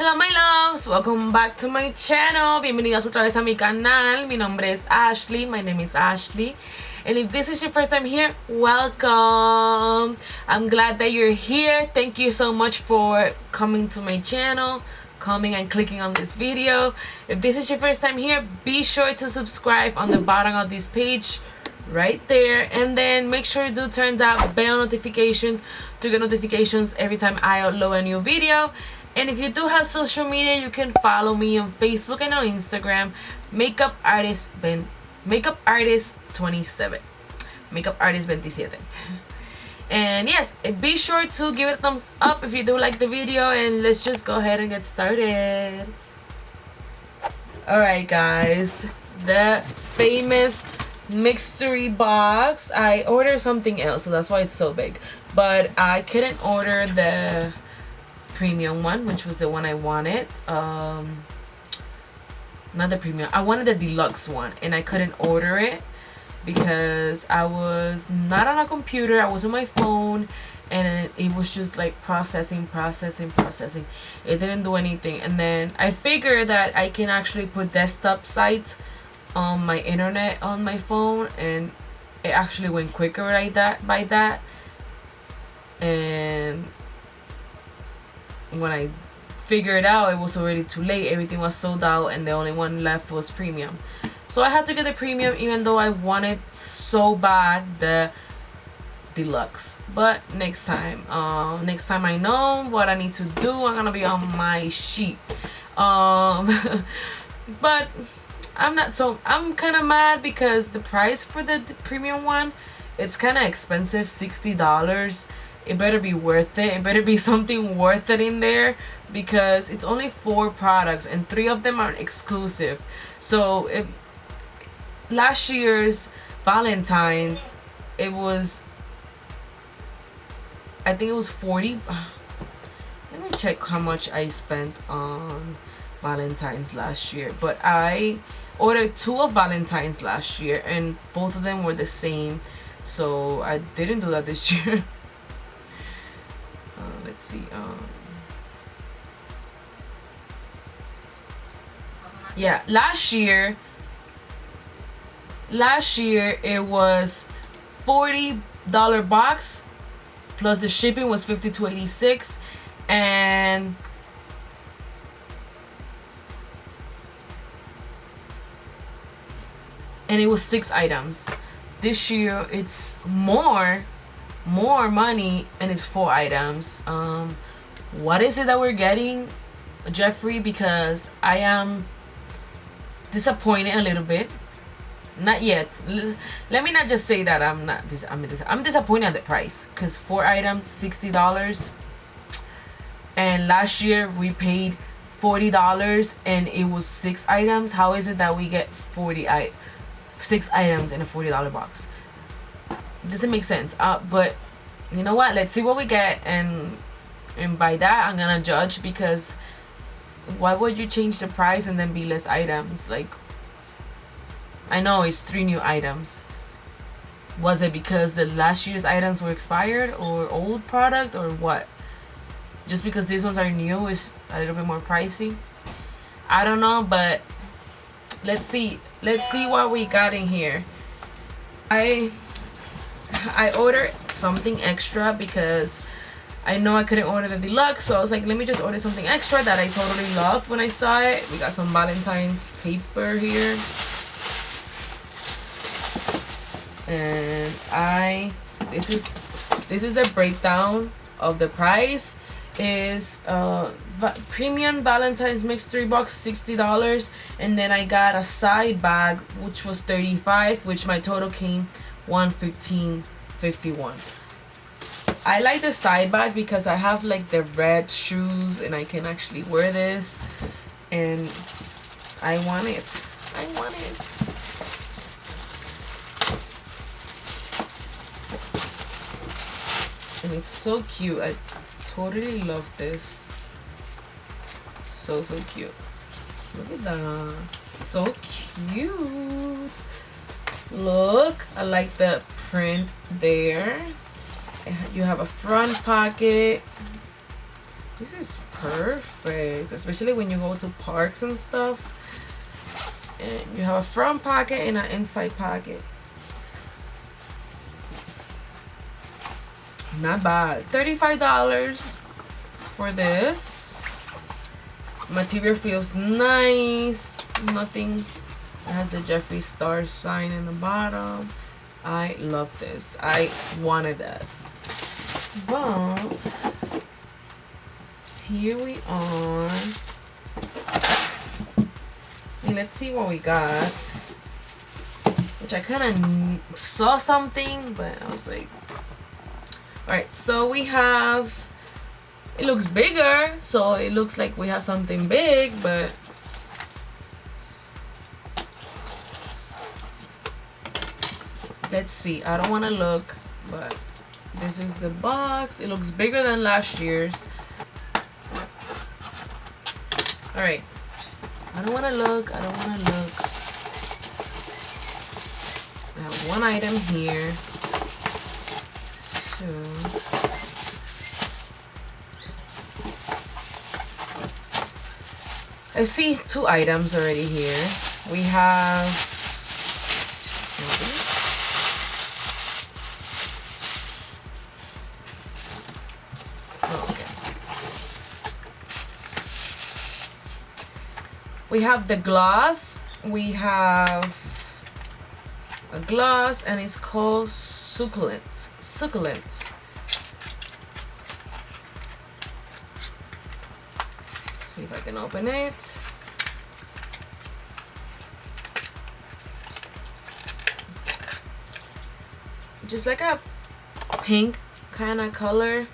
Hello my loves, welcome back to my channel. Bienvenidos otra vez a mi canal. Mi nombre es Ashley, my name is Ashley. And if this is your first time here, welcome. I'm glad that you're here. Thank you so much for coming to my channel, coming and clicking on this video. If this is your first time here, be sure to subscribe on the bottom of this page right there, and then make sure to turn that bell notification to get notifications every time I upload a new video. And if you do have social media, you can follow me on Facebook and on Instagram, makeup artist 27, makeup artist 27. And yes, be sure to give it a thumbs up if you do like the video, and let's just go ahead and get started. Alright guys, the famous mystery box. I ordered something else, so that's why it's so big, but I couldn't order the premium one, which was the one I wanted. Not the premium, I wanted the deluxe one, and I couldn't order it because I was not on a computer, I was on my phone, and it was just like processing. It didn't do anything. And then I figured that I can actually put desktop sites on my internet on my phone, and it actually went quicker like that by that. And when I figured it out, it was already too late. Everything was sold out, and the only one left was premium. So I had to get the premium, even though I wanted so bad the deluxe. But next time I know what I need to do, I'm gonna be on my sheet. But I'm kind of mad because the price for the premium one, it's kind of expensive, $60. It better be worth it. It better be something worth it in there, because it's only 4 products and 3 of them are exclusive. So last year's Valentine's, I think it was 40. Let me check how much I spent on Valentine's last year. But I ordered 2 of Valentine's last year, and both of them were the same, so I didn't do that this year. Let's see. Yeah, last year it was $40 box, plus the shipping was $52.86, and it was 6 items. This year it's more money, and it's 4 items. What is it that we're getting, Jeffree? Because I am disappointed a little bit. Not yet. Let me not just say that I'm disappointed at the price, because 4 items, $60, and last year we paid $40 and it was 6 items. How is it that we get 6 items in a $40 box? It doesn't make sense. But you know what, let's see what we get, and by that I'm gonna judge, because why would you change the price and then be less items? Like, I know it's 3 new items. Was it because the last year's items were expired or old product, or what? Just because these ones are new is a little bit more pricey? I don't know, but let's see what we got in here. I ordered something extra because I know I couldn't order the deluxe, so I was like, let me just order something extra that I totally loved when I saw it. We got some Valentine's paper here, and this is the breakdown of the price. Is premium Valentine's mystery box, $60, and then I got a side bag which was $35, which my total came $115.51. I like the side bag because I have like the red shoes, and I can actually wear this, and I want it. And it's so cute. I totally love this. So cute. Look at that. So cute. Look, I like the print there. You have a front pocket. This is perfect, especially when you go to parks and stuff. And you have a front pocket and an inside pocket. Not bad. $35 for this. Material feels nice. Nothing. It has the Jeffree Star sign in the bottom. I love this. I wanted that. But here we are. And let's see what we got. Which I kind of saw something, but I was like, alright, so we have, it looks bigger, so it looks like we have something big, but let's see. I don't want to look, but this is the box. It looks bigger than last year's. Alright, I don't want to look. I don't want to look. I have one item here. I see two items already here. We have we have the gloss. We have a gloss and it's called Succulent. See if I can open it. Just like a pink kind of color.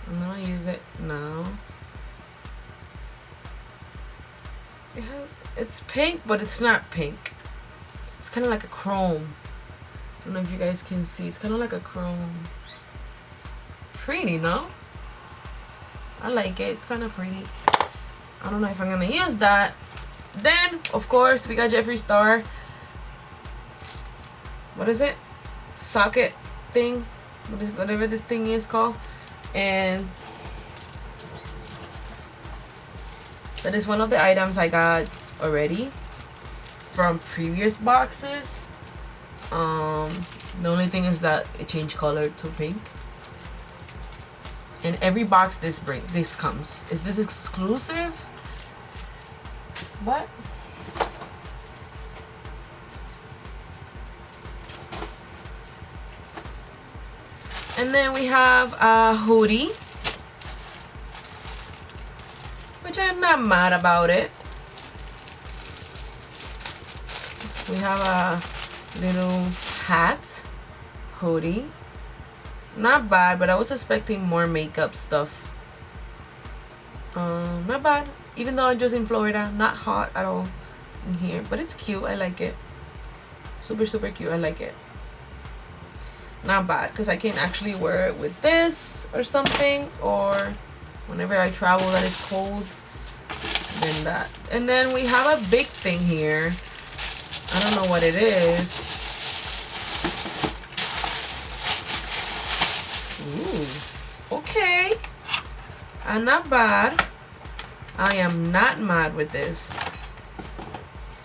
I'm gonna use it now. It's pink, but it's not pink. It's kind of like a chrome. I don't know if you guys can see. It's kind of like a chrome. Pretty, no? I like it. It's kind of pretty. I don't know if I'm going to use that. Then, of course, we got Jeffree Star. What is it? Socket thing. Whatever this thing is called. And that is one of the items I got already from previous boxes. The only thing is that it changed color to pink. And every box this comes. Is this exclusive? What? And then we have a hoodie, which I'm not mad about it. We have a little hat, hoodie. Not bad, but I was expecting more makeup stuff. Not bad, even though I'm just in Florida. Not hot at all in here, but it's cute. I like it. Super, super cute. I like it. Not bad, because I can actually wear it with this or something, or whenever I travel that is cold, then that. And then we have a big thing here. I don't know what it is. Ooh, okay. Not bad. I am not mad with this.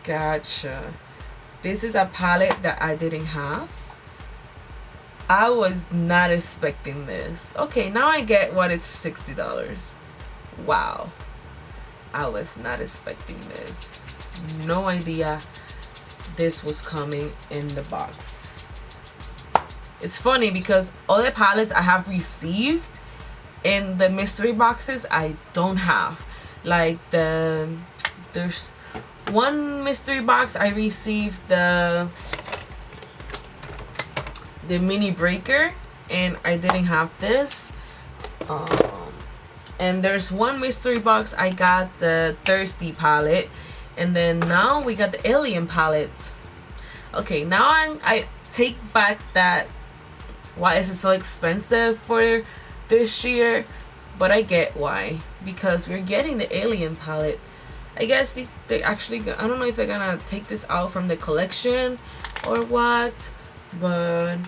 Gotcha. This is a palette that I didn't have. I was not expecting this. Okay, now I get what it's $60. Wow. I was not expecting this. No idea this was coming in the box. It's funny because all the palettes I have received in the mystery boxes I don't have. Like there's one mystery box I received the mini breaker and I didn't have this. And there's one mystery box I got the Thirsty palette, and then now we got the Alien palettes. Okay, now I take back that why is it so expensive for this year, but I get why, because we're getting the Alien palette. I guess they actually, I don't know if they're gonna take this out from the collection or what, but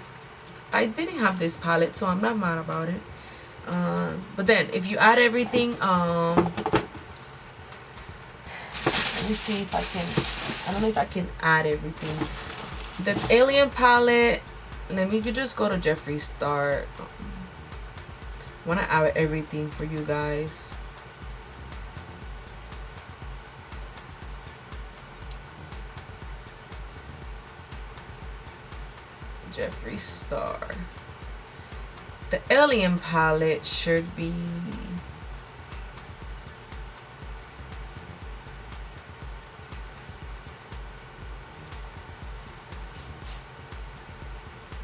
I didn't have this palette, so I'm not mad about it. But then if you add everything, let me see if I can, I don't know if I can add everything. The Alien palette, let me just go to Jeffree Star. I want to add everything for you guys. Jeffree Star. The Alien palette should be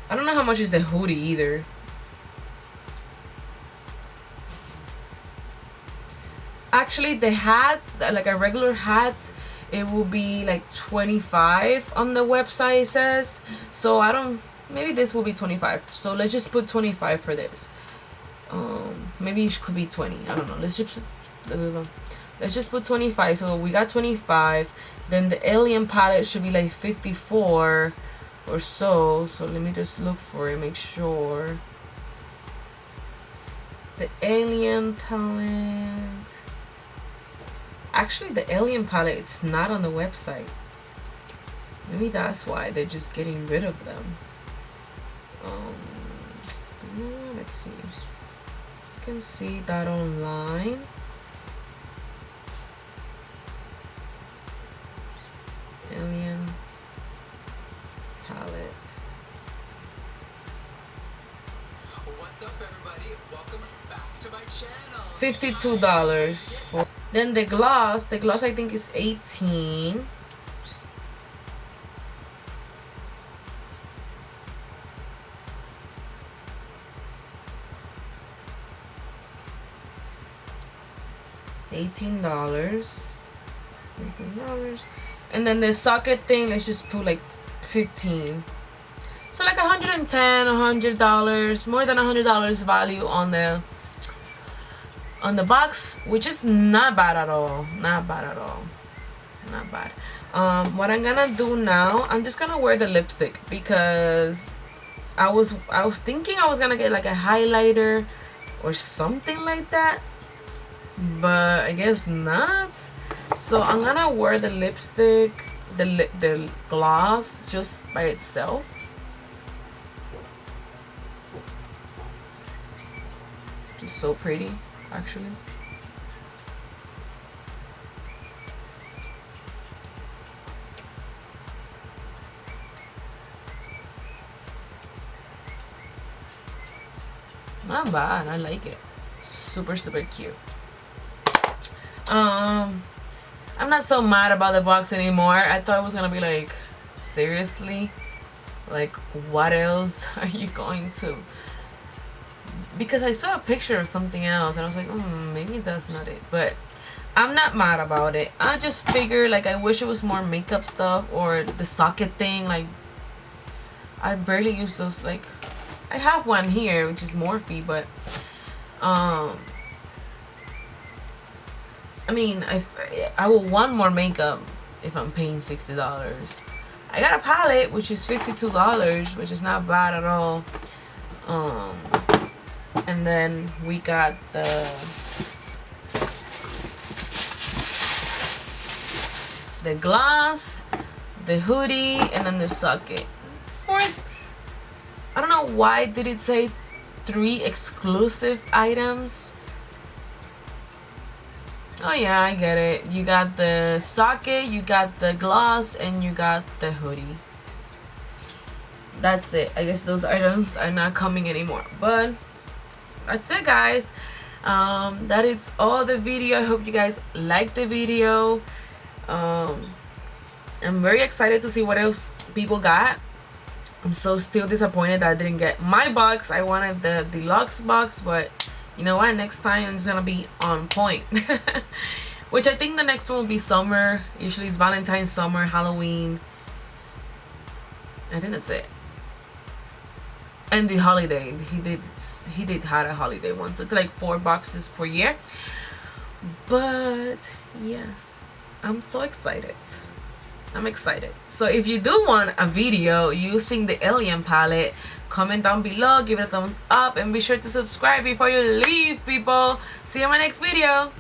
I don't know how much is the hoodie either. Actually, the hat, like a regular hat, it will be like 25 on the website, it says. So I don't, maybe this will be 25. So let's just put 25 for this. Maybe it could be 20. I don't know. Let's just put 25. So we got 25. Then the Alien palette should be like 54 or so. So let me just look for it, make sure. The Alien palette. Actually, the Alien palette, it's not on the website. Maybe that's why they're just getting rid of them. Let's see. You can see that online. Alien palette. What's up, everybody? Welcome back to my channel. $52 for. Then the gloss I think is 18. $18. And then the socket thing, let's just put like 15. So like $110, $100, more than $100 value on the box, which is not bad at all. Not bad at all. Not bad. What I'm gonna do now, I'm just gonna wear the lipstick because I was thinking I was gonna get like a highlighter or something like that, but I guess not. So I'm gonna wear the lipstick, the gloss just by itself. Just so pretty, actually. Not bad, I like it. Super, super cute. I'm not so mad about the box anymore. I thought it was gonna be like, seriously? Like, what else are you going to? Because I saw a picture of something else and I was like, maybe that's not it. But I'm not mad about it. I just figured, like, I wish it was more makeup stuff or the socket thing. Like, I barely use those. Like, I have one here, which is Morphe, but I mean, I will want more makeup if I'm paying $60. I got a palette, which is $52, which is not bad at all. And then we got the gloss, the hoodie, and then the socket. I don't know why did it say 3 exclusive items. Oh yeah, I get it. You got the socket, you got the gloss, and you got the hoodie. That's it. I guess those items are not coming anymore. But that's it, guys. That is all the video. I hope you guys liked the video. I'm very excited to see what else people got. I'm so still disappointed that I didn't get my box. I wanted the deluxe box, but you know what? Next time it's gonna be on point. Which I think the next one will be summer. Usually it's Valentine's, summer, Halloween. I think that's it. And the holiday. He did had a holiday one. So it's like 4 boxes per year. But yes, I'm so excited. I'm excited. So if you do want a video using the Alien palette, Comment down below, give it a thumbs up, and be sure to subscribe before you leave, people. See you in my next video.